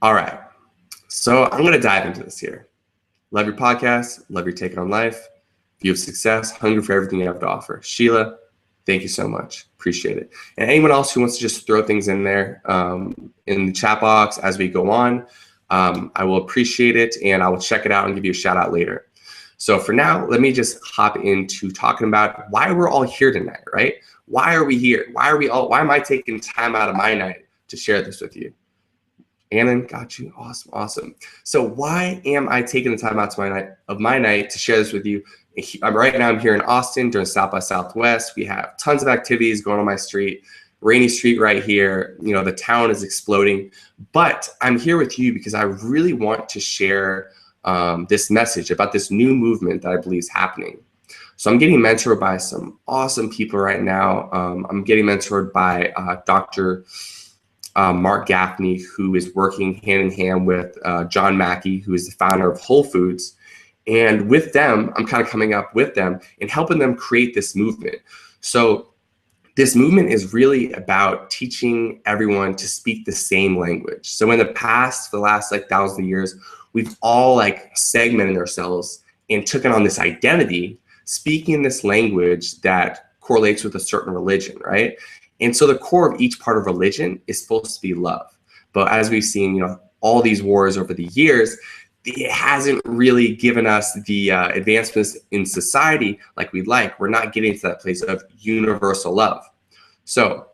All right. So I'm going to dive into this here. Love your podcast. Love your take on life. View of success. Hungry for everything you have to offer. Sheila, thank you so much. Appreciate it. And anyone else who wants to just throw things in there in the chat box as we go on, I will appreciate it, and I will check it out and give you a shout out later. So for now, let me just hop into talking about why we're all here tonight, right? Why are we here? Why am I taking time out of my night to share this with you? Annan, got you. Awesome. So why am I taking the time out of my night to share this with you? Right now I'm here in Austin during South by Southwest. We have tons of activities going on my street, rainy street right here. You know, the town is exploding, but I'm here with you because I really want to share this message about this new movement that I believe is happening. So I'm getting mentored by some awesome people right now. I'm getting mentored by Dr. Mark Gaffney, who is working hand in hand with John Mackey, who is the founder of Whole Foods. And with them, I'm kind of coming up with them and helping them create this movement. So this movement is really about teaching everyone to speak the same language. So in the past, for the last thousands of years, we've all segmented ourselves and taken on this identity, speaking this language that correlates with a certain religion, right? And so the core of each part of religion is supposed to be love. But as we've seen, all these wars over the years, it hasn't really given us the advancements in society like we'd like. We're not getting to that place of universal love. So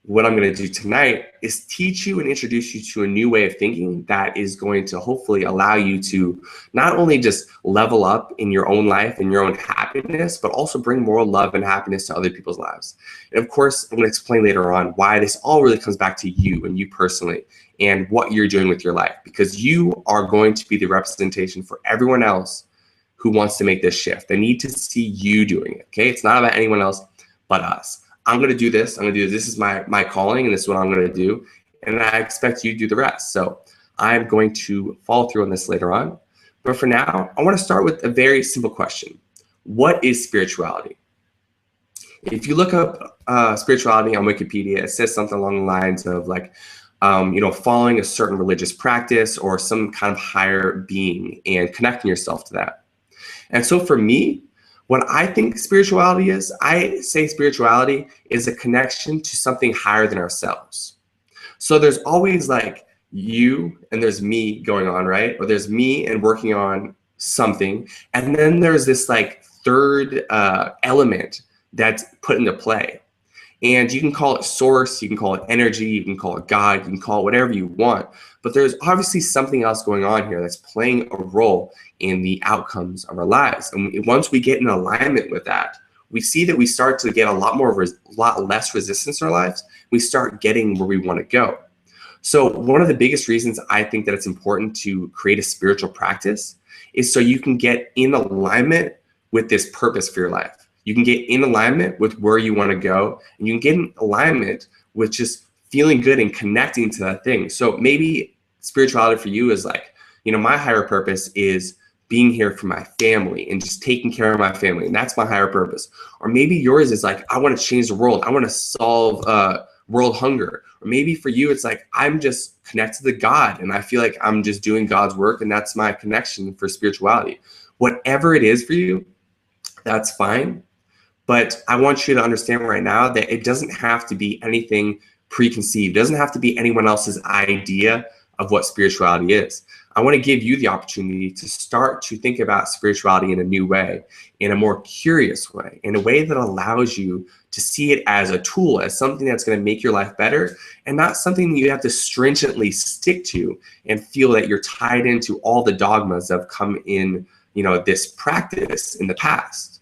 what I'm going to do tonight is teach you and introduce you to a new way of thinking that is going to hopefully allow you to not only just level up in your own life and your own happiness, but also bring more love and happiness to other people's lives. And of course, I'm going to explain later on why this all really comes back to you and you personally and what you're doing with your life, because you are going to be the representation for everyone else who wants to make this shift. They need to see you doing it, okay? It's not about anyone else but us. I'm going to do this. This is my calling, and this is what I'm going to do. And I expect you to do the rest. So I'm going to follow through on this later on. But for now, I want to start with a very simple question. What is spirituality? If you look up spirituality on Wikipedia, it says something along the lines of following a certain religious practice or some kind of higher being and connecting yourself to that. And so for me, what I think spirituality is, I say spirituality is a connection to something higher than ourselves. So there's always you and there's me going on, right? Or there's me and working on something. And then there's this third element that's put into play. And you can call it source, you can call it energy, you can call it God, you can call it whatever you want. But there's obviously something else going on here that's playing a role in the outcomes of our lives. And once we get in alignment with that, we see that we start to get a lot less resistance in our lives. We start getting where we want to go. So one of the biggest reasons I think that it's important to create a spiritual practice is so you can get in alignment with this purpose for your life. You can get in alignment with where you want to go, and you can get in alignment with just feeling good and connecting to that thing. So maybe spirituality for you is my higher purpose is being here for my family and just taking care of my family. And that's my higher purpose. Or maybe yours is I want to change the world. I want to solve world hunger. Or maybe for you, it's I'm just connected to God and I feel like I'm just doing God's work, and that's my connection for spirituality. Whatever it is for you, that's fine. But I want you to understand right now that it doesn't have to be anything preconceived. It doesn't have to be anyone else's idea of what spirituality is. I want to give you the opportunity to start to think about spirituality in a new way, in a more curious way, in a way that allows you to see it as a tool, as something that's going to make your life better, and not something that you have to stringently stick to and feel that you're tied into all the dogmas that have come in, this practice in the past.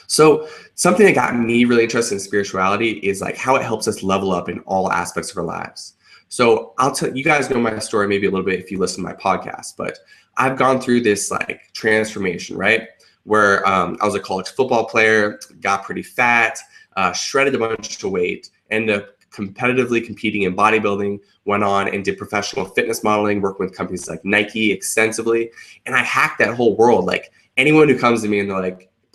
So something that got me really interested in spirituality is how it helps us level up in all aspects of our lives. So I'll tell you guys know my story maybe a little bit if you listen to my podcast, but I've gone through this transformation, right? Where I was a college football player, got pretty fat, shredded a bunch of weight, ended up competitively competing in bodybuilding, went on and did professional fitness modeling, working with companies like Nike extensively. And I hacked that whole world. Anyone who comes to me and they're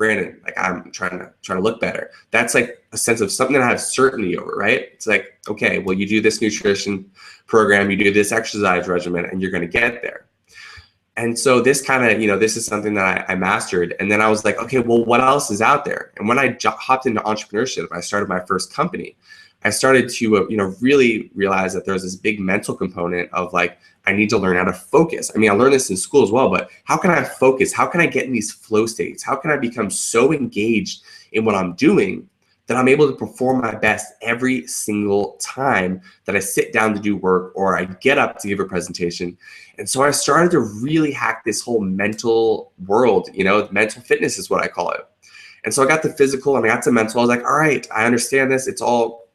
Brandon, like I'm trying to look better. That's like a sense of something that I have certainty over, right? It's like, okay, well, you do this nutrition program, you do this exercise regimen, and you're going to get there. And so this kind of, this is something that I mastered. And then I was like, okay, well, what else is out there? And when I hopped into entrepreneurship, I started my first company. I started to, really realize that there's this big mental component of like, I need to learn how to focus. I mean, I learned this in school as well, but how can I focus? How can I get in these flow states? How can I become so engaged in what I'm doing that I'm able to perform my best every single time that I sit down to do work or I get up to give a presentation? And so I started to really hack this whole mental world, mental fitness is what I call it. And so I got the physical and I got the mental. I was like, all right, I understand this. It all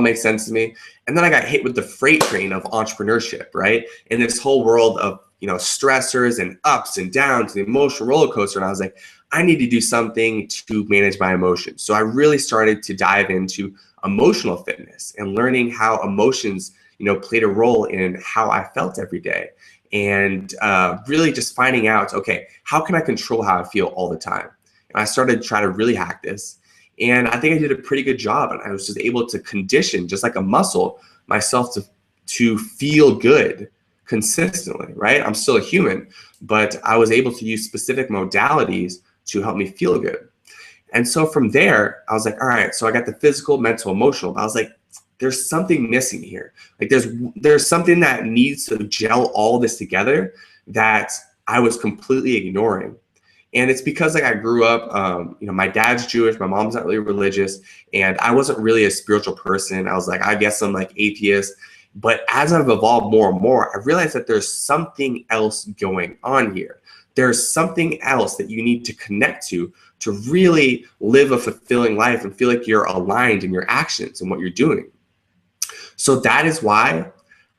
makes sense to me. And then I got hit with the freight train of entrepreneurship, right? In this whole world of, stressors and ups and downs, the emotional roller coaster. And I was like, I need to do something to manage my emotions. So I really started to dive into emotional fitness and learning how emotions, played a role in how I felt every day. And really just finding out, okay, how can I control how I feel all the time? And I started to try to really hack this. And I think I did a pretty good job. And I was just able to condition, just like a muscle, myself to feel good consistently, right? I'm still a human, but I was able to use specific modalities to help me feel good. And so from there, I was like, all right, so I got the physical, mental, emotional. But I was like, there's something missing here. Like there's something that needs to gel all this together that I was completely ignoring. And it's because like I grew up, my dad's Jewish, my mom's not really religious, and I wasn't really a spiritual person. I was like, I guess I'm like atheist. But as I've evolved more and more, I realized that there's something else going on here. There's something else that you need to connect to really live a fulfilling life and feel like you're aligned in your actions and what you're doing. So that is why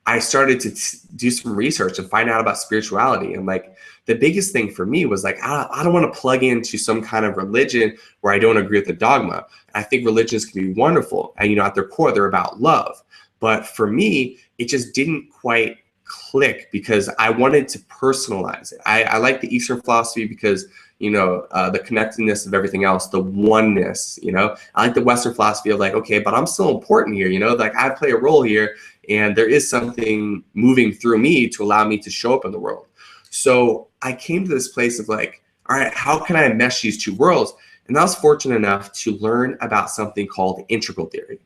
I started to do some research and find out about spirituality. And like the biggest thing for me was like, I don't want to plug into some kind of religion where I don't agree with the dogma. I think religions can be wonderful. And, at their core, they're about love. But for me, it just didn't quite click because I wanted to personalize it. I like the Eastern philosophy because, the connectedness of everything else, the oneness, I like the Western philosophy of like, okay, but I'm still important here, like I play a role here and there is something moving through me to allow me to show up in the world. So I came to this place of like, all right, how can I mesh these two worlds? And I was fortunate enough to learn about something called integral theory.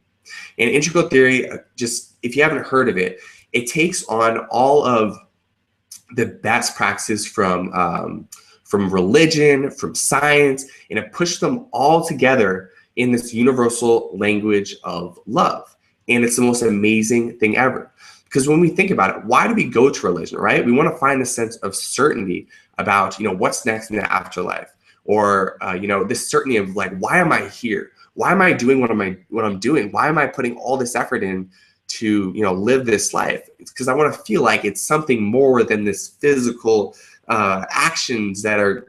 And integral theory, just if you haven't heard of it, it takes on all of the best practices from religion, from science, and it pushed them all together in this universal language of love. And it's the most amazing thing ever. Because when we think about it, why do we go to religion, right? We want to find a sense of certainty about, what's next in the afterlife, or this certainty of like, why am I here? Why am I doing what I'm doing? Why am I putting all this effort in to live this life? It's because I want to feel like it's something more than this physical actions that are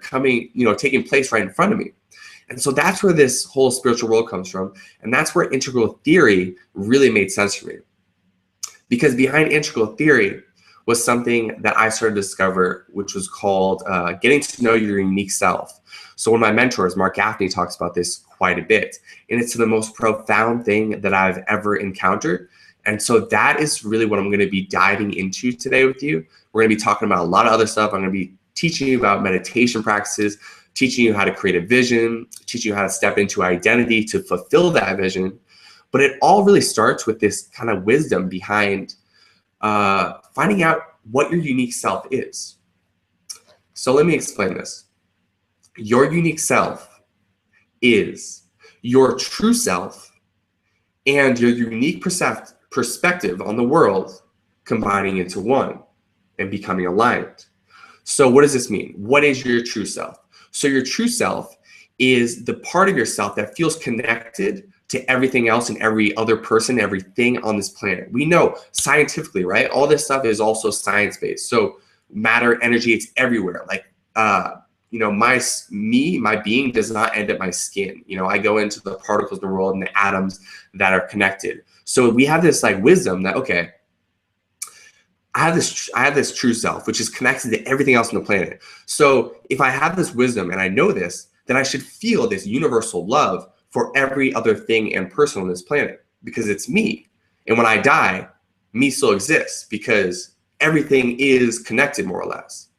taking place right in front of me. And so that's where this whole spiritual world comes from, and that's where integral theory really made sense for me. Because behind integral theory was something that I started to discover, which was called getting to know your unique self. So one of my mentors, Mark Gaffney, talks about this quite a bit. And it's the most profound thing that I've ever encountered. And so that is really what I'm going to be diving into today with you. We're going to be talking about a lot of other stuff. I'm going to be teaching you about meditation practices, teaching you how to create a vision, teaching you how to step into identity to fulfill that vision. But it all really starts with this kind of wisdom behind finding out what your unique self is. So let me explain this. Your unique self is your true self and your unique perspective on the world combining into one and becoming aligned. So what does this mean? What is your true self? So your true self is the part of yourself that feels connected to everything else and every other person, everything on this planet. We know scientifically, right? All this stuff is also science-based. So matter, energy, it's everywhere. Like, my being does not end at my skin. I go into the particles in the world and the atoms that are connected. So we have this like wisdom that, okay, I have this true self, which is connected to everything else on the planet. So if I have this wisdom and I know this, then I should feel this universal love for every other thing and person on this planet, because it's me. And when I die, me still exists because everything is connected more or less.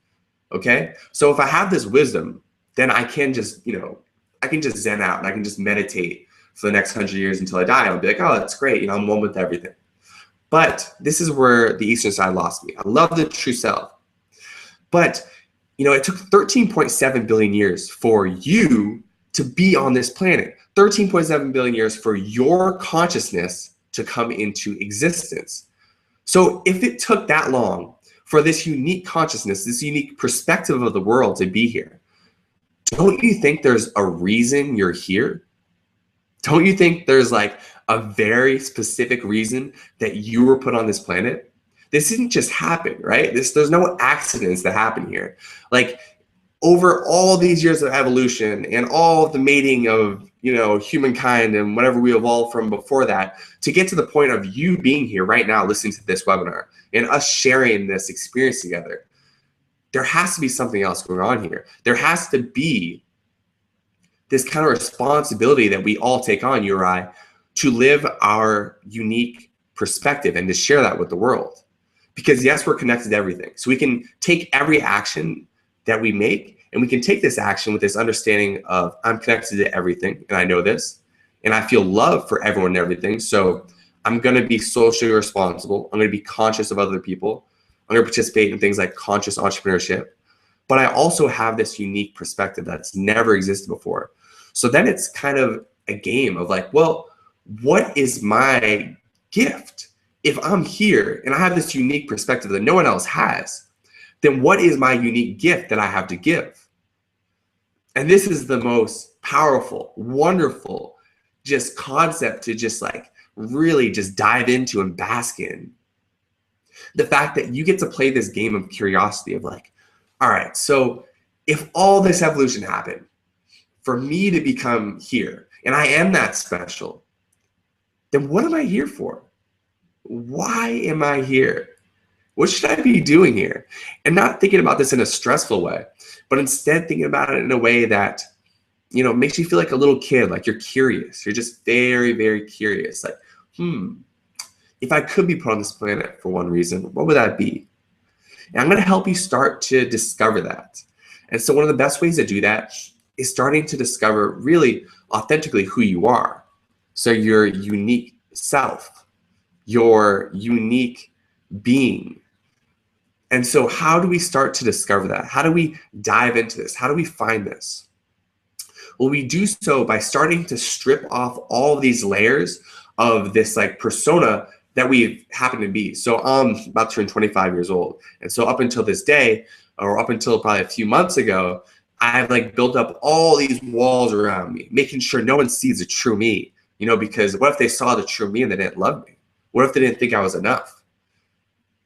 Okay? So if I have this wisdom, then I can just, I can just zen out and I can just meditate for the next 100 years until I die. I'll be like, oh, that's great. I'm one with everything. But this is where the Eastern side lost me. I love the true self. But, it took 13.7 billion years for you to be on this planet. 13.7 billion years for your consciousness to come into existence. So if it took that long for this unique consciousness, this unique perspective of the world to be here, don't you think there's a reason you're here? Don't you think there's like a very specific reason that you were put on this planet? This didn't just happen, right? There's no accidents that happen here. Like over all these years of evolution and all of the mating of, humankind and whatever we evolved from before that, to get to the point of you being here right now, listening to this webinar and us sharing this experience together, there has to be something else going on here. There has to be this kind of responsibility that we all take on, you or I, to live our unique perspective and to share that with the world. Because yes, we're connected to everything. So we can take every action that we make, and we can take this action with this understanding of I'm connected to everything, and I know this, and I feel love for everyone and everything. So I'm gonna be socially responsible. I'm gonna be conscious of other people. I'm gonna participate in things like conscious entrepreneurship. But I also have this unique perspective that's never existed before. So then it's kind of a game of like, well, what is my gift? If I'm here and I have this unique perspective that no one else has, then what is my unique gift that I have to give? And this is the most powerful, wonderful just concept to just like really just dive into and bask in. The fact that you get to play this game of curiosity of like, all right, so if all this evolution happened for me to become here, and I am that special, then what am I here for? Why am I here? What should I be doing here? And not thinking about this in a stressful way, but instead thinking about it in a way that, makes you feel like a little kid, like you're curious. You're just very, very curious. Like, if I could be put on this planet for one reason, what would that be? And I'm going to help you start to discover that. And so one of the best ways to do that is starting to discover really authentically who you are. So your unique self, your unique being. And so how do we start to discover that? How do we dive into this? How do we find this? Well, we do so by starting to strip off all of these layers of this like persona that we happen to be. So I'm about to turn 25 years old. And so up until this day, or up until probably a few months ago, I've like built up all these walls around me, making sure no one sees the true me, because what if they saw the true me and they didn't love me? What if they didn't think I was enough?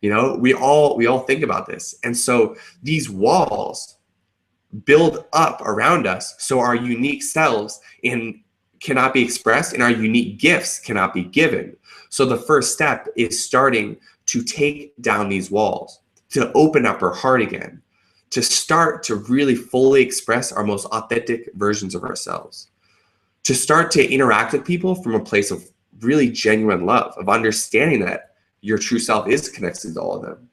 We all think about this. And so these walls build up around us so our unique selves cannot be expressed and our unique gifts cannot be given. So the first step is starting to take down these walls, to open up our heart again, to start to really fully express our most authentic versions of ourselves, to start to interact with people from a place of really genuine love, of understanding that your true self is connected to all of them,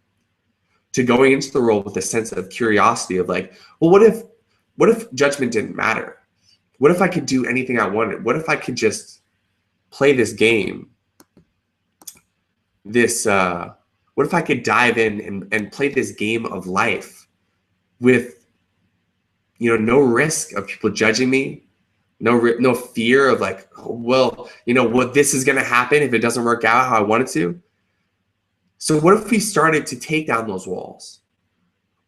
to going into the world with a sense of curiosity of like, well, what if judgment didn't matter? What if I could do anything I wanted? What if I could just play this game? What if I could dive in and play this game of life with, no risk of people judging me, no fear of like, well, what this is going to happen if it doesn't work out how I want it to. So what if we started to take down those walls?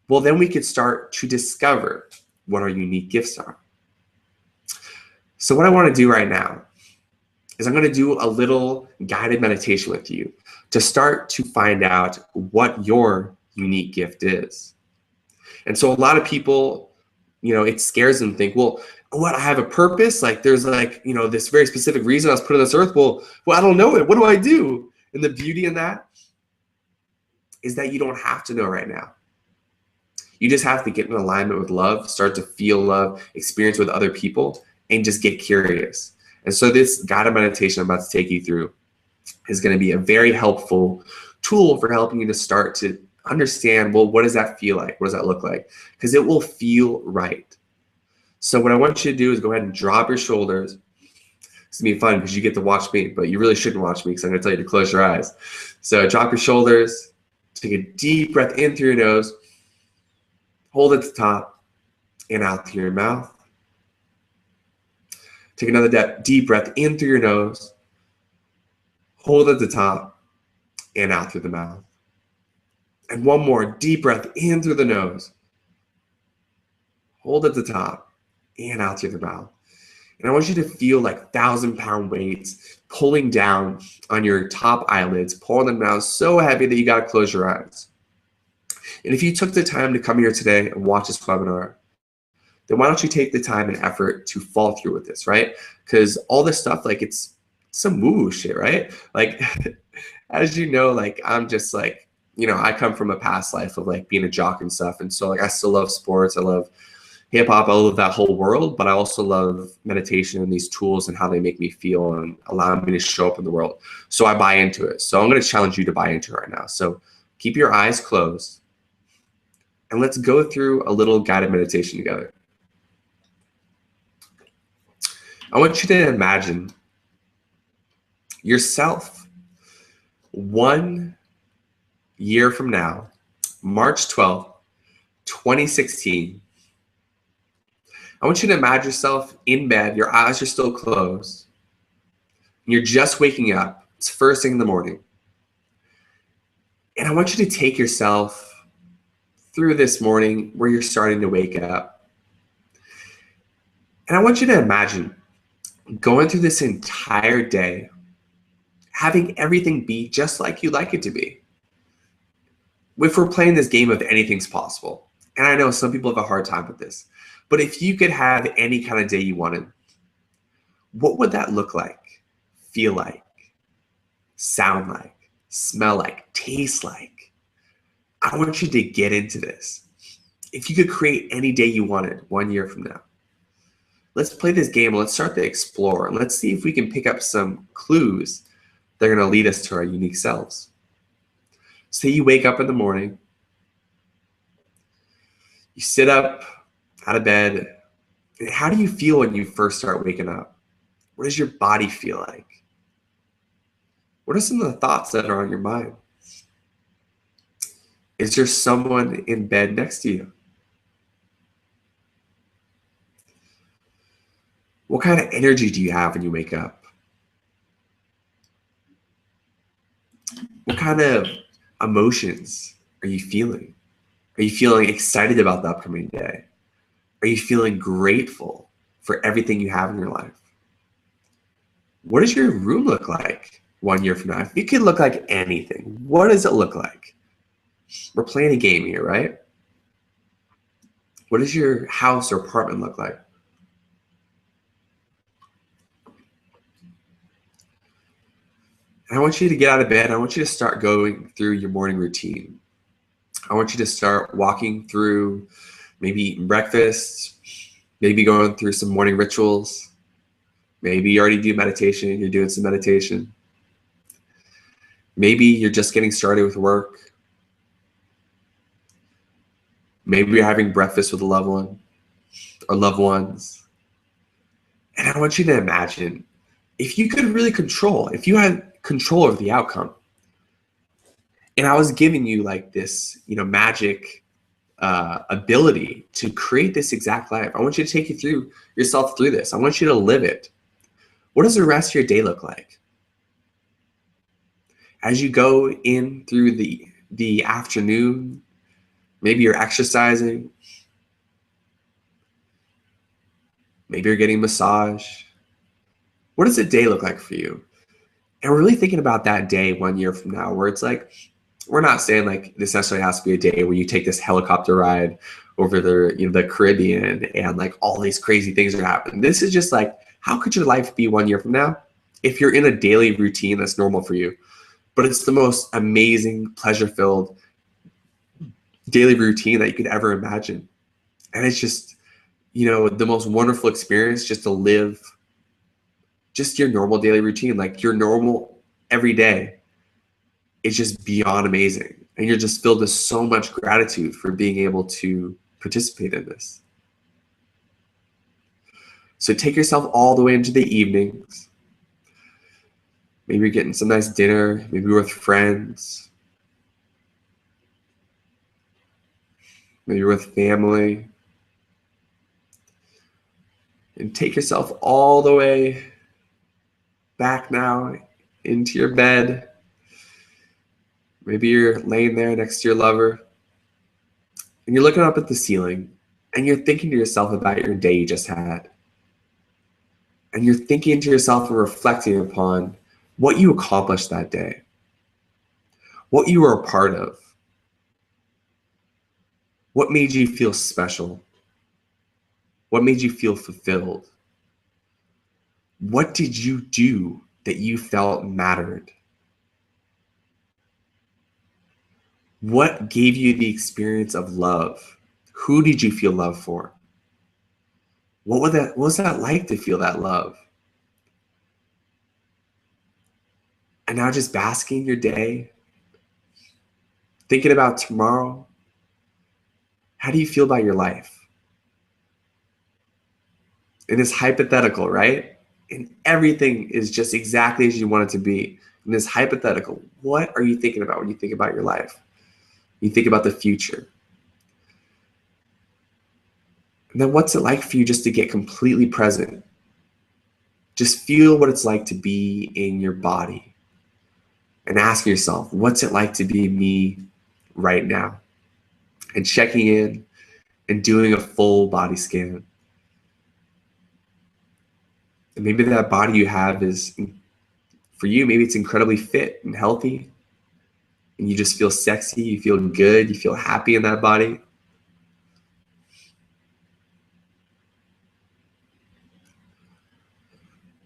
Well, then we could start to discover what our unique gifts are. So what I want to do right now is I'm going to do a little guided meditation with you to start to find out what your unique gift is. And so a lot of people, it scares them to think, well, what, I have a purpose? Like there's like, this very specific reason I was put on this earth. Well, I don't know it. What do I do? And the beauty in that is that you don't have to know right now. You just have to get in alignment with love, start to feel love, experience with other people, and just get curious. And so this guided meditation I'm about to take you through is going to be a very helpful tool for helping you to start to understand, well, what does that feel like? What does that look like? Because it will feel right. So what I want you to do is go ahead and drop your shoulders. It's going to be fun because you get to watch me, but you really shouldn't watch me because I'm going to tell you to close your eyes. So drop your shoulders, take a deep breath in through your nose, hold at the top and out through your mouth. Take another deep breath in through your nose, hold at the top and out through the mouth. And one more deep breath in through the nose, hold at the top and out through the mouth. And I want you to feel like 1,000-pound weights pulling down on your top eyelids, pulling them down so heavy that you got to close your eyes. And if you took the time to come here today and watch this webinar, then why don't you take the time and effort to follow through with this, right? Because all this stuff, like it's some woo-woo shit, right? Like, as you know, like I'm just like, you know, I come from a past life of like being a jock and stuff. And so like I still love sports. I love hip hop. I love that whole world, but I also love meditation and these tools and how they make me feel and allow me to show up in the world. So I buy into it. So I'm going to challenge you to buy into it right now. So keep your eyes closed and let's go through a little guided meditation together. I want you to imagine yourself 1 year from now, March 12th, 2016. I want you to imagine yourself in bed, your eyes are still closed, and you're just waking up. It's first thing in the morning. And I want you to take yourself through this morning where you're starting to wake up. And I want you to imagine going through this entire day, having everything be just like you like it to be. If we're playing this game of anything's possible, and I know some people have a hard time with this, but if you could have any kind of day you wanted, what would that look like, feel like, sound like, smell like, taste like? I want you to get into this. If you could create any day you wanted 1 year from now, let's play this game. Let's start to explore. And let's see if we can pick up some clues that are going to lead us to our unique selves. Say you wake up in the morning, you sit up out of bed, and how do you feel when you first start waking up? What does your body feel like? What are some of the thoughts that are on your mind? Is there someone in bed next to you? What kind of energy do you have when you wake up? What kind of emotions are you feeling? Are you feeling excited about the upcoming day? Are you feeling grateful for everything you have in your life? What does your room look like 1 year from now? It could look like anything. What does it look like? We're playing a game here, right? What does your house or apartment look like? And I want you to get out of bed. I want you to start going through your morning routine. I want you to start walking through maybe eating breakfast, maybe going through some morning rituals. Maybe you already do meditation, you're doing some meditation. Maybe you're just getting started with work. Maybe you're having breakfast with a loved one or loved ones. And I want you to imagine if you could really control, if you had control over the outcome, and I was giving you like this, magic ability to create this exact life. I want you to take yourself through this. I want you to live it. What does the rest of your day look like? As you go in through the afternoon, maybe you're exercising, maybe you're getting a massage. What does a day look like for you? And we're really thinking about that day 1 year from now, where it's like, we're not saying like this necessarily has to be a day where you take this helicopter ride over the Caribbean and like all these crazy things are happening. This is just like, how could your life be 1 year from now if you're in a daily routine that's normal for you? But it's the most amazing, pleasure-filled, daily routine that you could ever imagine. And it's just, the most wonderful experience just to live just your normal daily routine, like your normal every day. It's just beyond amazing. And you're just filled with so much gratitude for being able to participate in this. So take yourself all the way into the evenings. Maybe you're getting some nice dinner, maybe you're with friends, maybe you're with family. And take yourself all the way back now into your bed. Maybe you're laying there next to your lover and you're looking up at the ceiling and you're thinking to yourself about your day you just had. And you're thinking to yourself and reflecting upon what you accomplished that day, what you were a part of, what made you feel special, what made you feel fulfilled, what did you do that you felt mattered, what gave you the experience of love, who did you feel love for, what was that like to feel that love? And now just basking your day, thinking about tomorrow. How do you feel about your life? And it's hypothetical, right? And everything is just exactly as you want it to be. In this hypothetical, what are you thinking about when you think about your life? You think about the future. And then what's it like for you just to get completely present? Just feel what it's like to be in your body. And ask yourself, what's it like to be me right now? And checking in and doing a full body scan. And maybe that body you have is, for you, maybe it's incredibly fit and healthy. And you just feel sexy, you feel good, you feel happy in that body.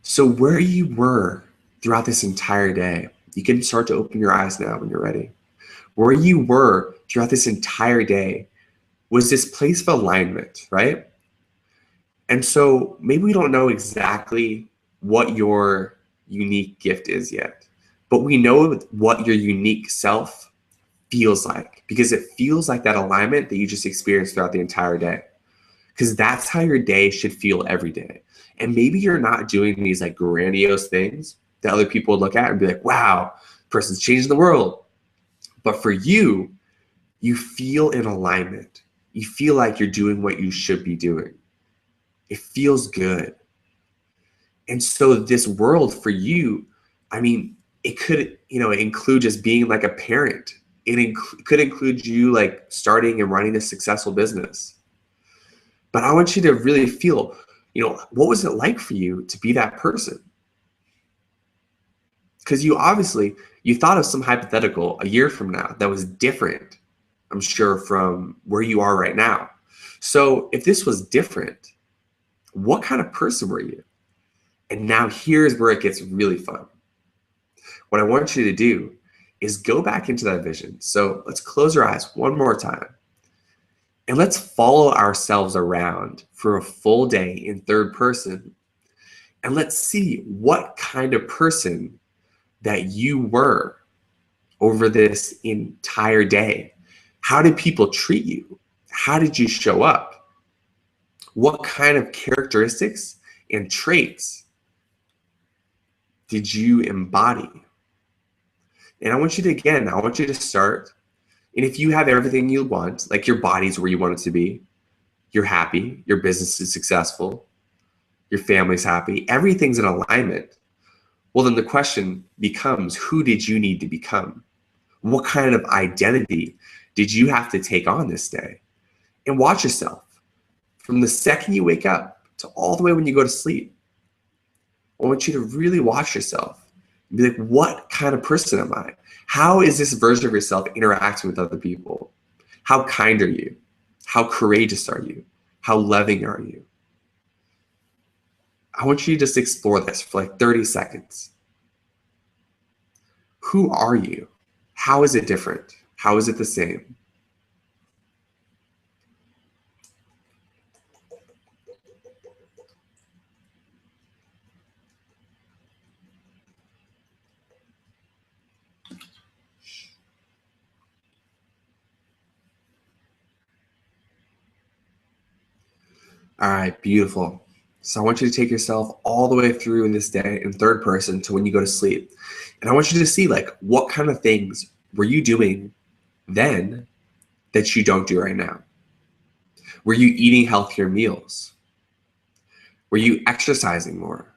So where you were throughout this entire day, you can start to open your eyes now when you're ready. Where you were throughout this entire day was this place of alignment, right? And so maybe we don't know exactly what your unique gift is yet, but we know what your unique self feels like, because it feels like that alignment that you just experienced throughout the entire day. Because that's how your day should feel every day. And maybe you're not doing these like grandiose things that other people would look at and be like, wow, person's changing the world. But for you, you feel in alignment. You feel like you're doing what you should be doing. It feels good. And so this world for you, I mean, it could, include just being like a parent. It could include you like starting and running a successful business. But I want you to really feel, what was it like for you to be that person? Because you thought of some hypothetical a year from now that was different, I'm sure, from where you are right now. So if this was different, what kind of person were you? And now here's where it gets really fun. What I want you to do is go back into that vision. So let's close our eyes one more time. And let's follow ourselves around for a full day in third person. And let's see what kind of person that you were over this entire day. How did people treat you? How did you show up? What kind of characteristics and traits did you embody? And I want you to start. And if you have everything you want, like your body's where you want it to be, you're happy, your business is successful, your family's happy, everything's in alignment, well, then the question becomes, who did you need to become? What kind of identity did you have to take on this day? And watch yourself from the second you wake up to all the way when you go to sleep. I want you to really watch yourself and be like, what kind of person am I? How is this version of yourself interacting with other people? How kind are you? How courageous are you? How loving are you? I want you to just explore this for like 30 seconds. Who are you? How is it different? How is it the same? All right, beautiful. So I want you to take yourself all the way through in this day in third person to when you go to sleep. And I want you to see like what kind of things were you doing then that you don't do right now? Were you eating healthier meals? Were you exercising more?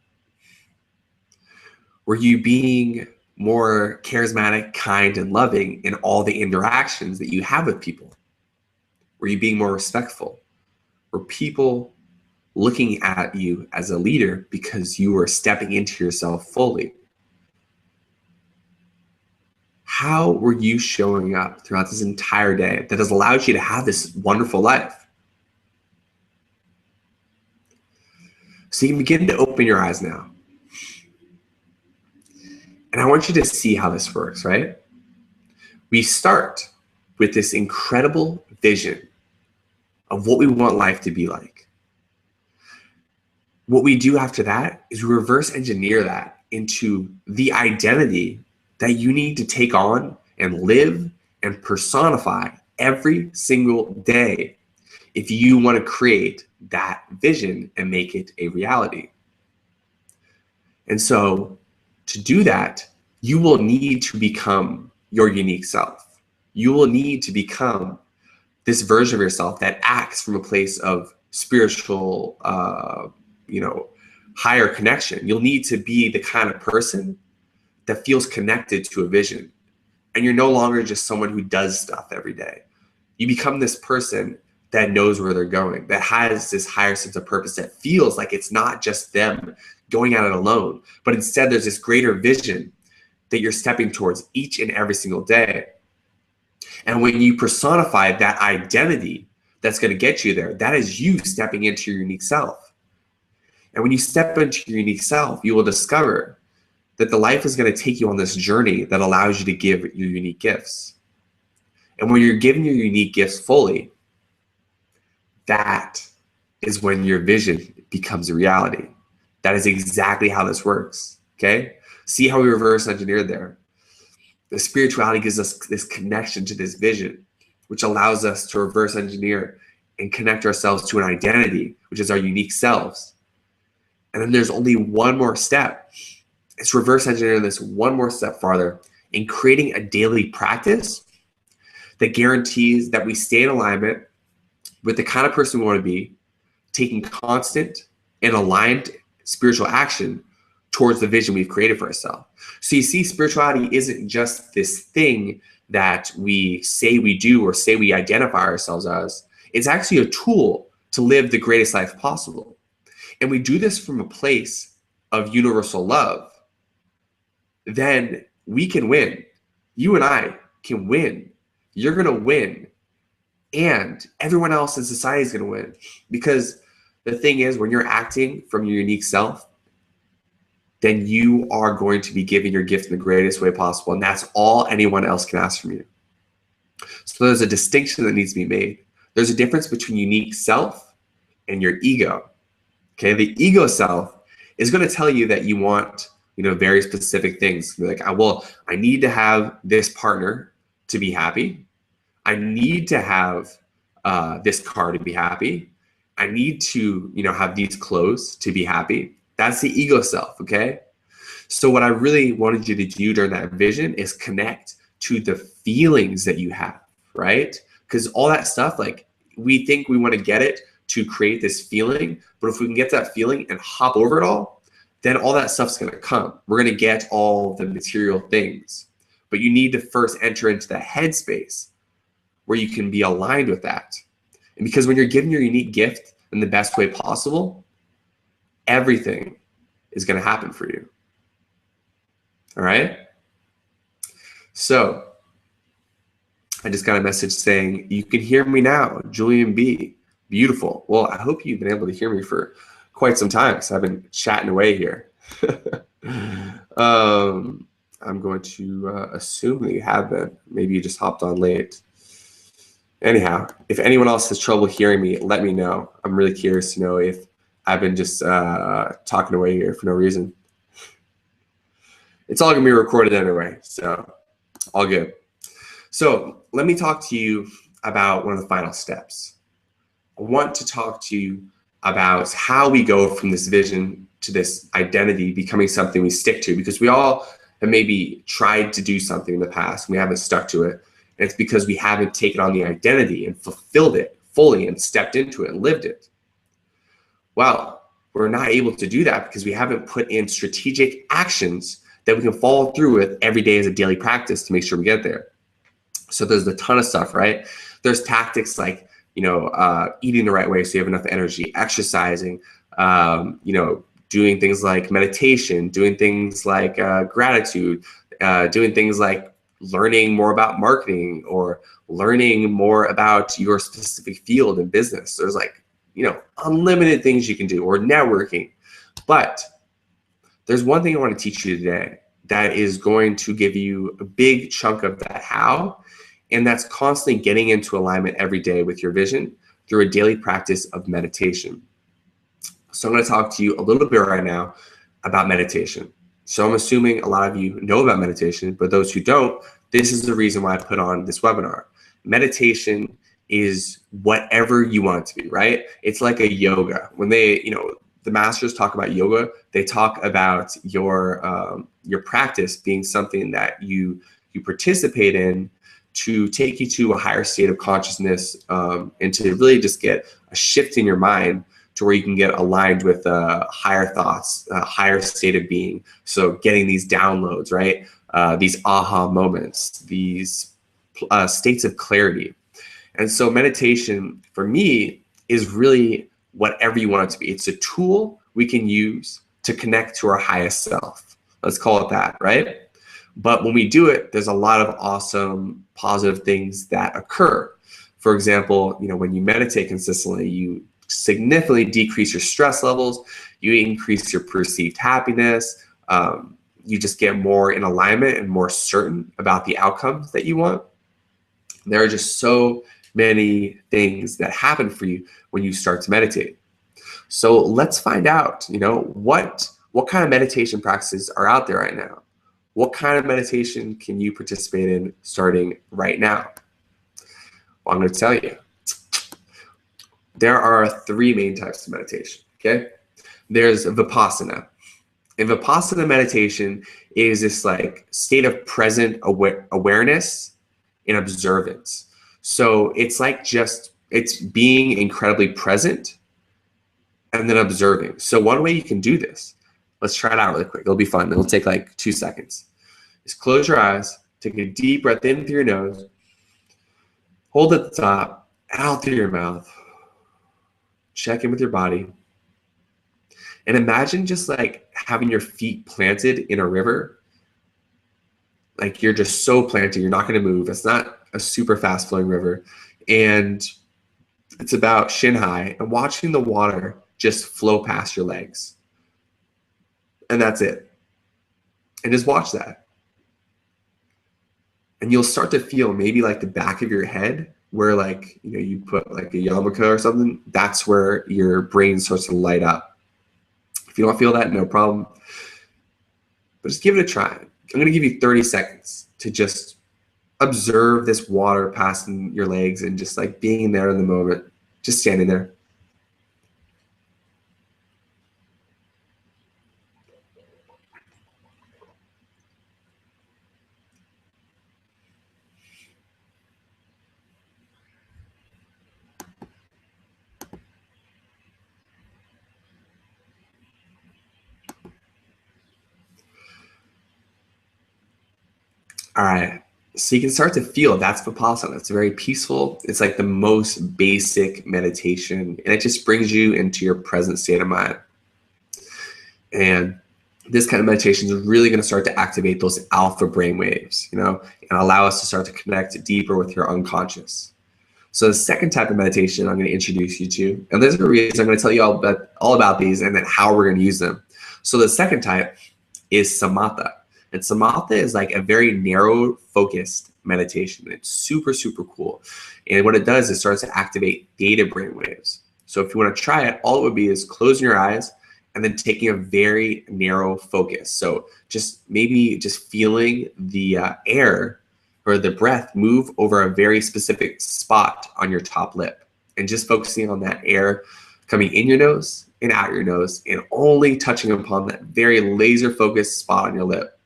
Were you being more charismatic, kind, and loving in all the interactions that you have with people? Were you being more respectful? Were people looking at you as a leader because you were stepping into yourself fully? How were you showing up throughout this entire day that has allowed you to have this wonderful life? So you can begin to open your eyes now. And I want you to see how this works, right? We start with this incredible vision of what we want life to be like. What we do after that is we reverse engineer that into the identity that you need to take on and live and personify every single day if you want to create that vision and make it a reality. And so to do that, you will need to become your unique self. You will need to become this version of yourself that acts from a place of spiritual, higher connection. You'll need to be the kind of person that feels connected to a vision. And you're no longer just someone who does stuff every day. You become this person that knows where they're going, that has this higher sense of purpose, that feels like it's not just them going at it alone, but instead there's this greater vision that you're stepping towards each and every single day. And when you personify that identity that's going to get you there, that is you stepping into your unique self. And when you step into your unique self, you will discover that the life is going to take you on this journey that allows you to give your unique gifts. And when you're giving your unique gifts fully, that is when your vision becomes a reality. That is exactly how this works, okay? See how we reverse engineered there. The spirituality gives us this connection to this vision, which allows us to reverse engineer and connect ourselves to an identity, which is our unique selves. And then there's only one more step. It's reverse engineering this one more step farther in creating a daily practice that guarantees that we stay in alignment with the kind of person we want to be, taking constant and aligned spiritual action towards the vision we've created for ourselves. So you see, spirituality isn't just this thing that we say we do or say we identify ourselves as. It's actually a tool to live the greatest life possible. And we do this from a place of universal love. Then we can win. You and I can win. You're going to win. And everyone else in society is going to win. Because the thing is, when you're acting from your unique self, then you are going to be giving your gift in the greatest way possible. And that's all anyone else can ask from you. So there's a distinction that needs to be made. There's a difference between unique self and your ego. Okay, the ego self is going to tell you that you want, very specific things. You're like, well, I need to have this partner to be happy. I need to have this car to be happy. I need to, have these clothes to be happy. That's the ego self, okay? So what I really wanted you to do during that vision is connect to the feelings that you have, right? Because all that stuff, like, we think we want to get it to create this feeling, but if we can get that feeling and hop over it all, then all that stuff's going to come. We're going to get all the material things, but you need to first enter into the headspace where you can be aligned with that. And because when you're given your unique gift in the best way possible, everything is going to happen for you. All right? So I just got a message saying, you can hear me now, Julian B. Beautiful. Well, I hope you've been able to hear me for quite some time because I've been chatting away here. I'm going to assume that you have been. Maybe you just hopped on late. Anyhow, if anyone else has trouble hearing me, let me know. I'm really curious to know if I've been just talking away here for no reason. It's all going to be recorded anyway, so all good. So let me talk to you about one of the final steps. I want to talk to you about how we go from this vision to this identity becoming something we stick to, because we all have maybe tried to do something in the past and we haven't stuck to it. And it's because we haven't taken on the identity and fulfilled it fully and stepped into it and lived it. Well, we're not able to do that because we haven't put in strategic actions that we can follow through with every day as a daily practice to make sure we get there. So there's a ton of stuff, right? There's tactics like, eating the right way so you have enough energy, exercising, doing things like meditation, doing things like gratitude, doing things like learning more about marketing or learning more about your specific field in business. There's unlimited things you can do, or networking. But there's one thing I want to teach you today that is going to give you a big chunk of that how, and that's constantly getting into alignment every day with your vision through a daily practice of meditation. So I'm going to talk to you a little bit right now about meditation. So I'm assuming a lot of you know about meditation, but those who don't, this is the reason why I put on this webinar. Meditation is whatever you want it to be, right? It's like a yoga. When the masters talk about yoga, they talk about your practice being something that you participate in to take you to a higher state of consciousness, and to really just get a shift in your mind to where you can get aligned with higher thoughts, a higher state of being. So getting these downloads, right? These aha moments, these states of clarity. And so meditation for me is really whatever you want it to be. It's a tool we can use to connect to our highest self. Let's call it that, right? But when we do it, there's a lot of awesome positive things that occur. For example, when you meditate consistently, you significantly decrease your stress levels, you increase your perceived happiness, you just get more in alignment and more certain about the outcomes that you want. There are just so many things that happen for you when you start to meditate. So let's find out, what kind of meditation practices are out there right now? What kind of meditation can you participate in starting right now? Well, I'm going to tell you. There are 3 main types of meditation, okay? There's Vipassana. And Vipassana meditation is this state of present awareness and observance. So it's it's being incredibly present and then observing. So one way you can do this, let's try it out really quick. It'll be fun. It'll take 2 seconds. Just close your eyes, take a deep breath in through your nose, hold at the top, out through your mouth, check in with your body, and imagine just having your feet planted in a river. You're just so planted, you're not going to move. It's not a super fast flowing river, and it's about shin high, and watching the water just flow past your legs. And that's it. And just watch that. And you'll start to feel maybe the back of your head where you put a yarmulke or something, that's where your brain starts to light up. If you don't feel that, no problem. But just give it a try. I'm going to give you 30 seconds to just observe this water passing your legs and just being there in the moment, just standing there. All right, so you can start to feel that's Vipassana. It's very peaceful. It's the most basic meditation, and it just brings you into your present state of mind. And this kind of meditation is really going to start to activate those alpha brain waves, and allow us to start to connect deeper with your unconscious. So the second type of meditation I'm going to introduce you to, and there's a reason I'm going to tell you all about these and then how we're going to use them. So the second type is samatha. And samatha is a very narrow focused meditation. It's super, super cool. And what it does is it starts to activate theta brain waves. So if you want to try it, all it would be is closing your eyes and then taking a very narrow focus. So just feeling the air or the breath move over a very specific spot on your top lip and just focusing on that air coming in your nose and out your nose, and only touching upon that very laser focused spot on your lip.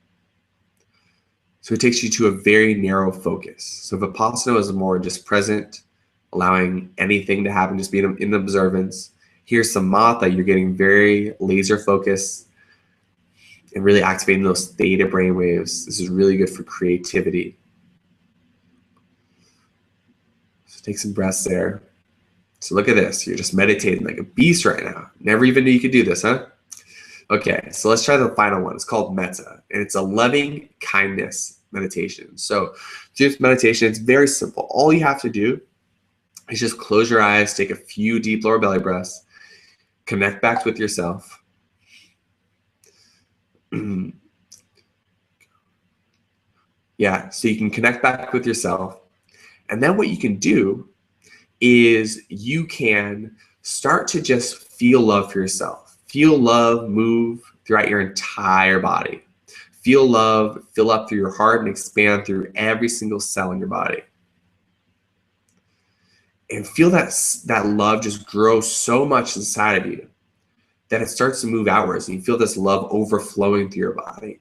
So it takes you to a very narrow focus. So Vipassana is more just present, allowing anything to happen, just being in observance. Here, Samatha, you're getting very laser focused and really activating those theta brainwaves. This is really good for creativity. So take some breaths there. So look at this. You're just meditating like a beast right now. Never even knew you could do this, huh? Okay, so let's try the final one. It's called metta, and it's a loving kindness meditation. So this meditation, it's very simple. All you have to do is just close your eyes, take a few deep lower belly breaths, connect back with yourself. Yeah, so you can connect back with yourself. And then what you can do is you can start to just feel love for yourself. Feel love move throughout your entire body. Feel love fill up through your heart and expand through every single cell in your body. And feel that love just grow so much inside of you that it starts to move outwards, and you feel this love overflowing through your body.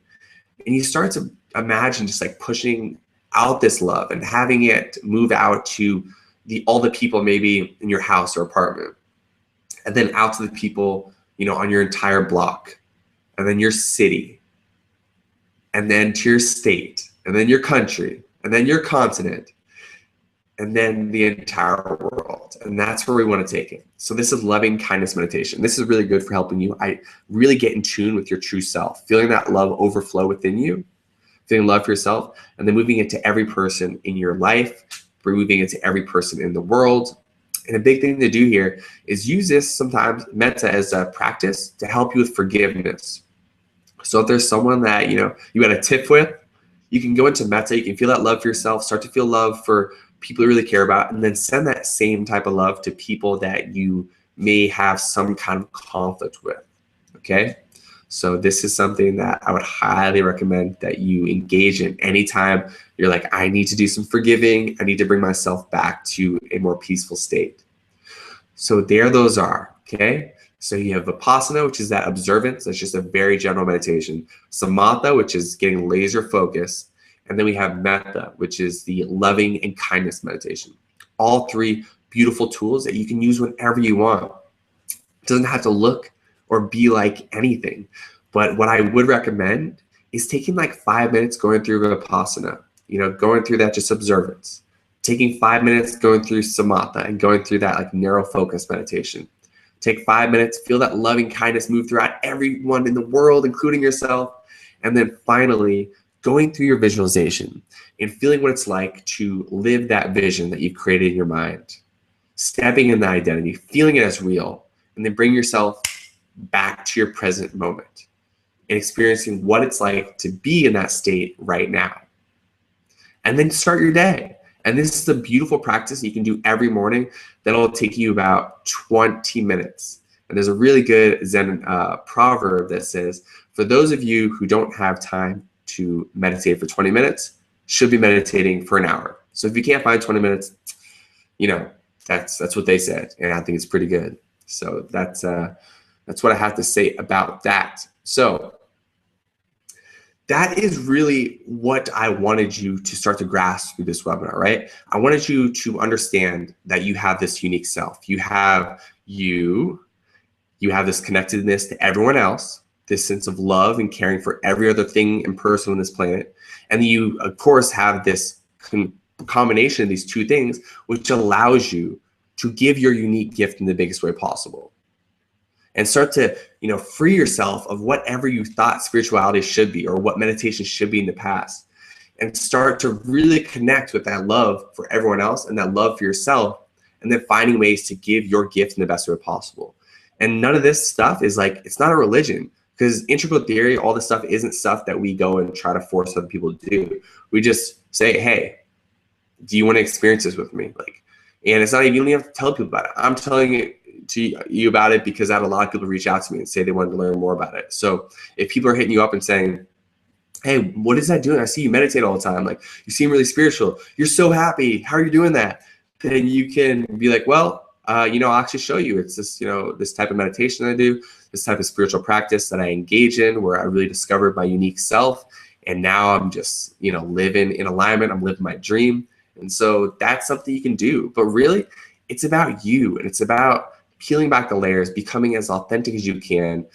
And you start to imagine just like pushing out this love and having it move out to all the people maybe in your house or apartment, and then out to the people, on your entire block, and then your city, and then to your state, and then your country, and then your continent, and then the entire world. And that's where we want to take it. So this is loving kindness meditation. This is really good for helping you really get in tune with your true self, feeling that love overflow within you, feeling love for yourself, and then moving it to every person in your life, moving it to every person in the world. And a big thing to do here is use this sometimes, metta, as a practice to help you with forgiveness. So if there's someone that, you got a tiff with, you can go into metta, you can feel that love for yourself, start to feel love for people you really care about, and then send that same type of love to people that you may have some kind of conflict with, okay? So this is something that I would highly recommend that you engage in anytime you're like, I need to do some forgiving, I need to bring myself back to a more peaceful state. So there those are, okay? So you have Vipassana, which is that observance, that's just a very general meditation. Samatha, which is getting laser focused. And then we have metta, which is the loving and kindness meditation. All three beautiful tools that you can use whenever you want. It doesn't have to look or be like anything. But what I would recommend is taking like 5 minutes going through Vipassana, going through that just observance. Taking 5 minutes going through Samatha and going through that like narrow focus meditation. Take 5 minutes, feel that loving kindness move throughout everyone in the world, including yourself. And then finally, going through your visualization and feeling what it's like to live that vision that you've created in your mind. Stepping in the identity, feeling it as real, and then bring yourself back to your present moment and experiencing what it's like to be in that state right now. And then start your day. And this is a beautiful practice you can do every morning that'll take you about 20 minutes. And there's a really good Zen proverb that says, for those of you who don't have time to meditate for 20 minutes, should be meditating for an hour. So if you can't find 20 minutes, that's what they said. And I think it's pretty good. So that's what I have to say about that. So that is really what I wanted you to start to grasp through this webinar, right? I wanted you to understand that you have this unique self. You have this connectedness to everyone else, this sense of love and caring for every other thing and person on this planet. And you, of course, have this combination of these two things, which allows you to give your unique gift in the biggest way possible. And start to, free yourself of whatever you thought spirituality should be or what meditation should be in the past. And start to really connect with that love for everyone else and that love for yourself, and then finding ways to give your gift in the best way possible. And none of this stuff is like, it's not a religion, because integral theory, all this stuff isn't stuff that we go and try to force other people to do. We just say, hey, do you want to experience this with me? And it's not even, you don't even have to tell people about it. I'm telling it to you about it because I had a lot of people reach out to me and say they wanted to learn more about it. So if people are hitting you up and saying, hey, what is that doing? I see you meditate all the time. You seem really spiritual. You're so happy. How are you doing that? Then you can be like, well, I'll actually show you. It's this, this type of meditation I do, this type of spiritual practice that I engage in, where I really discovered my unique self. And now I'm just, living in alignment. I'm living my dream. And so that's something you can do. But really, it's about you, and it's about peeling back the layers, becoming as authentic as you can,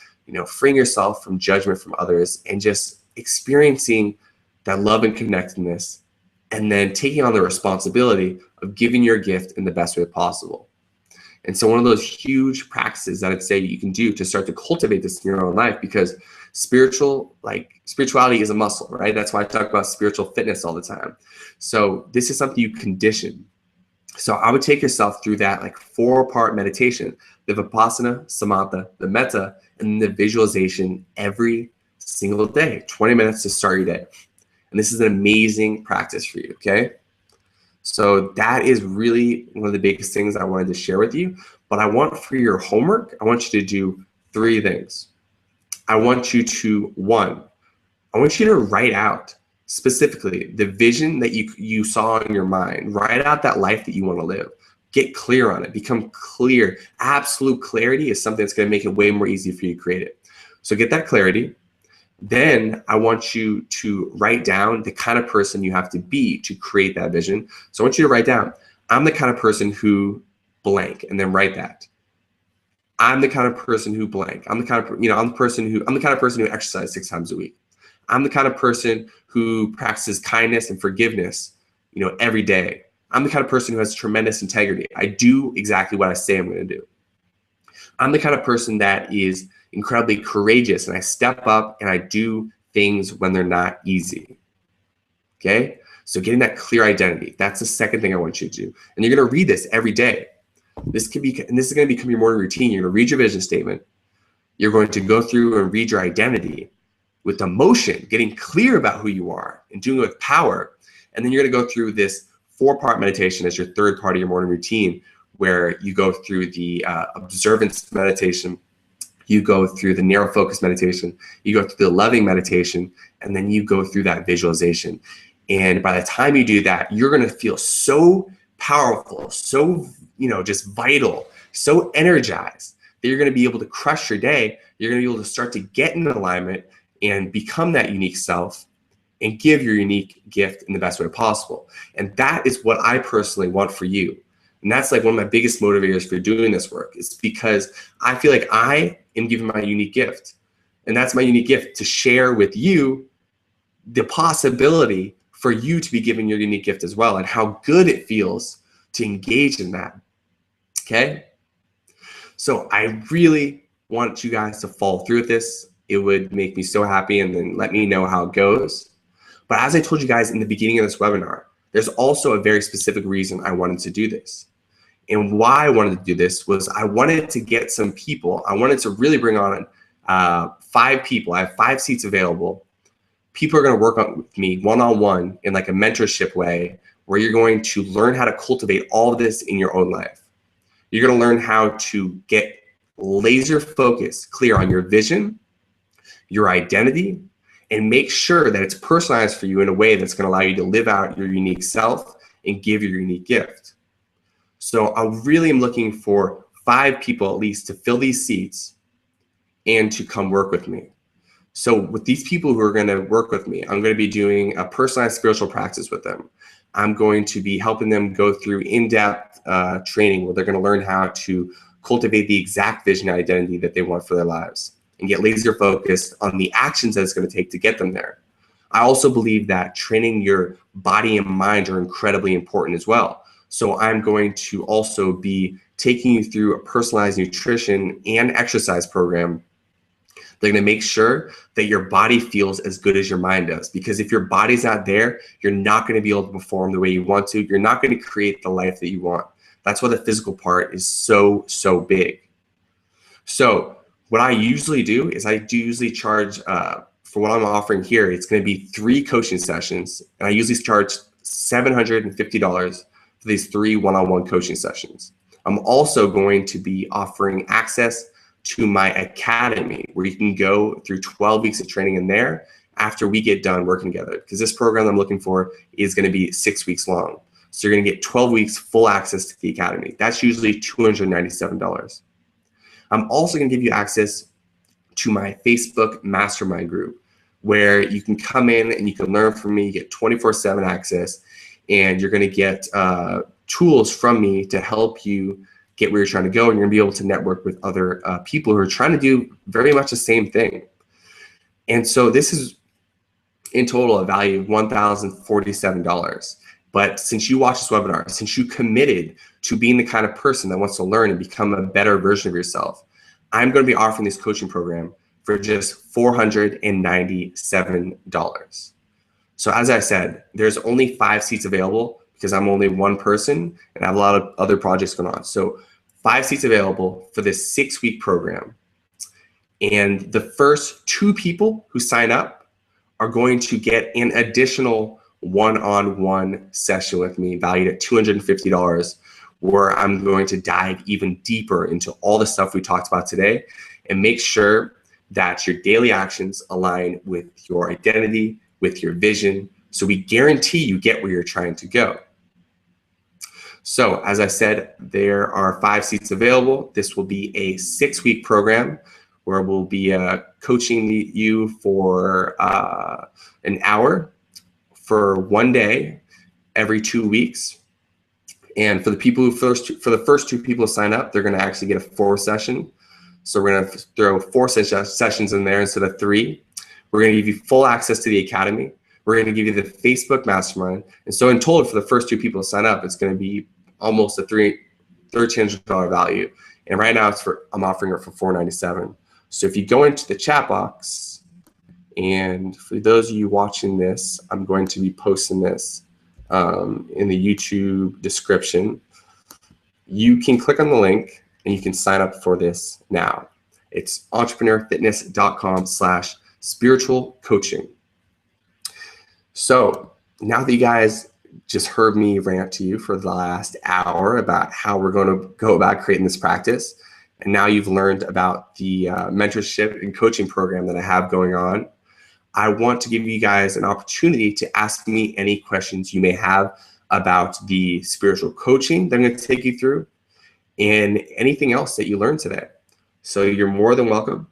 freeing yourself from judgment from others, and just experiencing that love and connectedness, and then taking on the responsibility of giving your gift in the best way possible. And so one of those huge practices that I'd say you can do to start to cultivate this in your own life, because spirituality is a muscle, right? That's why I talk about spiritual fitness all the time. So this is something you condition. So I would take yourself through that 4-part meditation, the Vipassana, Samatha, the Metta, and the visualization every single day, 20 minutes to start your day. And this is an amazing practice for you, okay? So that is really one of the biggest things I wanted to share with you. But I want for your homework, I want you to do 3 things. I want you to, 1, I want you to write out specifically the vision that you saw in your mind. Write out that life that you want to live. Get clear on it. Become clear. Absolute clarity is something that's going to make it way more easy for you to create it. So get that clarity. Then I want you to write down the kind of person you have to be to create that vision. So I want you to write down, I'm the kind of person who blank, and then write that. I'm the kind of person who blank. I'm the kind of person who exercises 6 times a week. I'm the kind of person who practices kindness and forgiveness, every day. I'm the kind of person who has tremendous integrity. I do exactly what I say I'm going to do. I'm the kind of person that is incredibly courageous, and I step up and I do things when they're not easy. Okay? So getting that clear identity, that's the second thing I want you to do. And you're going to read this every day. This is going to become your morning routine. You're going to read your vision statement. You're going to go through and read your identity with emotion, getting clear about who you are and doing it with power. And then you're going to go through this 4-part meditation as your 3rd part of your morning routine, where you go through the observance meditation, you go through the narrow focus meditation, you go through the loving meditation, and then you go through that visualization. And by the time you do that, you're going to feel so powerful, so, just vital, so energized that you're going to be able to crush your day. You're going to be able to start to get in alignment and become that unique self and give your unique gift in the best way possible. And that is what I personally want for you. And that's one of my biggest motivators for doing this work. It's because I feel like I am giving my unique gift. And that's my unique gift, to share with you the possibility for you to be giving your unique gift as well, and how good it feels to engage in that. Okay? So I really want you guys to follow through with this. It would make me so happy, and then let me know how it goes. But as I told you guys in the beginning of this webinar, there's also a very specific reason I wanted to do this. And why I wanted to do this was I wanted to get some people. I wanted to really bring on 5 people. I have 5 seats available. People are going to work with me one-on-one in a mentorship way, where you're going to learn how to cultivate all of this in your own life. You're going to learn how to get laser focused, clear on your vision, your identity, and make sure that it's personalized for you in a way that's going to allow you to live out your unique self and give your unique gift. So I really am looking for 5 people at least to fill these seats and to come work with me. So with these people who are going to work with me, I'm going to be doing a personalized spiritual practice with them. I'm going to be helping them go through in-depth training, where they're going to learn how to cultivate the exact vision and identity that they want for their lives, and get laser focused on the actions that it's going to take to get them there. I also believe that training your body and mind are incredibly important as well. So I'm going to also be taking you through a personalized nutrition and exercise program. They're going to make sure that your body feels as good as your mind does. Because if your body's not there, you're not going to be able to perform the way you want to. You're not going to create the life that you want. That's why the physical part is so, so big. So what I usually do is I do usually charge, for what I'm offering here, it's going to be 3 coaching sessions. And I usually charge $750 for these 3 one-on-one coaching sessions. I'm also going to be offering access to my academy, where you can go through 12 weeks of training in there after we get done working together. Because this program I'm looking for is going to be 6 weeks long. So you're going to get 12 weeks full access to the academy. That's usually $297. I'm also going to give you access to my Facebook mastermind group, where you can come in and you can learn from me, you get 24/7 access, and you're going to get tools from me to help you get where you're trying to go, and you're going to be able to network with other people who are trying to do very much the same thing. And so this is in total a value of $1,047. But since you watched this webinar, since you committed to being the kind of person that wants to learn and become a better version of yourself, I'm going to be offering this coaching program for just $497. So as I said, there's only 5 seats available because I'm only one person and I have a lot of other projects going on. So 5 seats available for this 6-week program. And the first 2 people who sign up are going to get an additional one-on-one session with me valued at $250, where I'm going to dive even deeper into all the stuff we talked about today and make sure that your daily actions align with your identity, with your vision, so we guarantee you get where you're trying to go. So as I said, there are 5 seats available. This will be a 6-week program where we'll be coaching you for an hour for 1 day every 2 weeks. And for the people who for the first 2 people to sign up, they're going to actually get a 4 session. So we're going to throw 4 sessions in there instead of 3. We're going to give you full access to the academy. We're going to give you the Facebook mastermind. And so in total, for the first 2 people to sign up, it's going to be almost a $1,300 value. And right now I'm offering it for $497. So if you go into the chat box, and for those of you watching this, I'm going to be posting this in the YouTube description. You can click on the link and you can sign up for this now. It's entrepreneurfitness.com/spiritual coaching. So now that you guys just heard me rant to you for the last hour about how we're going to go about creating this practice, and now you've learned about the mentorship and coaching program that I have going on, I want to give you guys an opportunity to ask me any questions you may have about the spiritual coaching that I'm going to take you through and anything else that you learned today. So you're more than welcome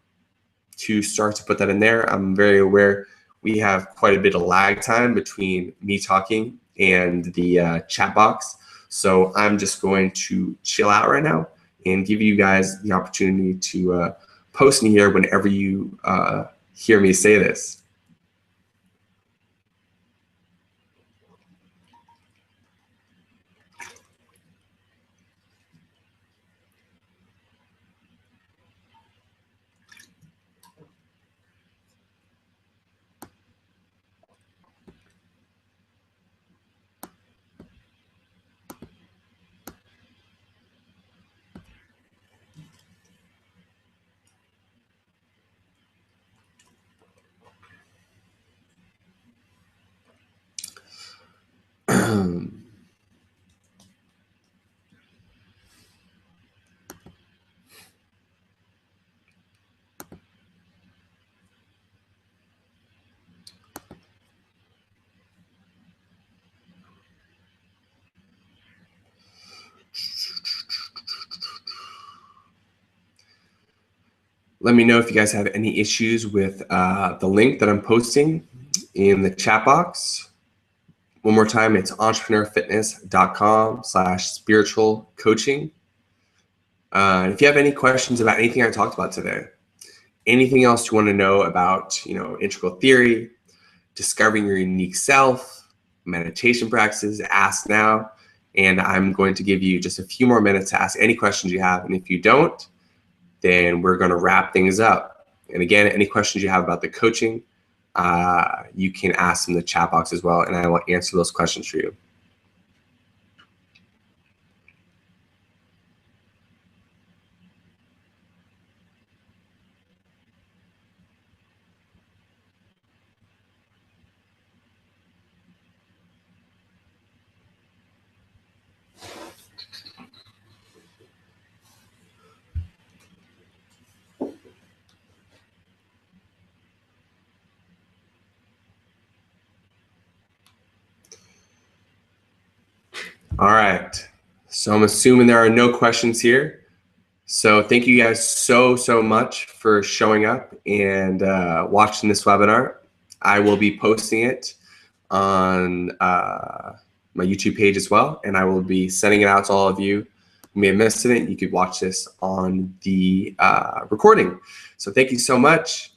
to start to put that in there. I'm very aware we have quite a bit of lag time between me talking and the chat box. So I'm just going to chill out right now and give you guys the opportunity to post me here whenever you hear me say this. Let me know if you guys have any issues with the link that I'm posting in the chat box. One more time, it's entrepreneurfitness.com/spiritual coaching. If you have any questions about anything I talked about today, anything else you want to know about, integral theory, discovering your unique self, meditation practices, ask now. And I'm going to give you just a few more minutes to ask any questions you have. And if you don't, then we're going to wrap things up. And again, any questions you have about the coaching, you can ask in the chat box as well, and I will answer those questions for you. All right. So I'm assuming there are no questions here. So thank you guys so much for showing up and watching this webinar. I will be posting it on my YouTube page as well, and I will be sending it out to all of you who may have missed it. You could watch this on the recording. So thank you so much.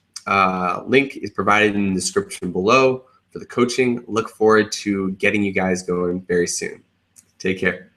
Link is provided in the description below for the coaching. Look forward to getting you guys going very soon. Take care.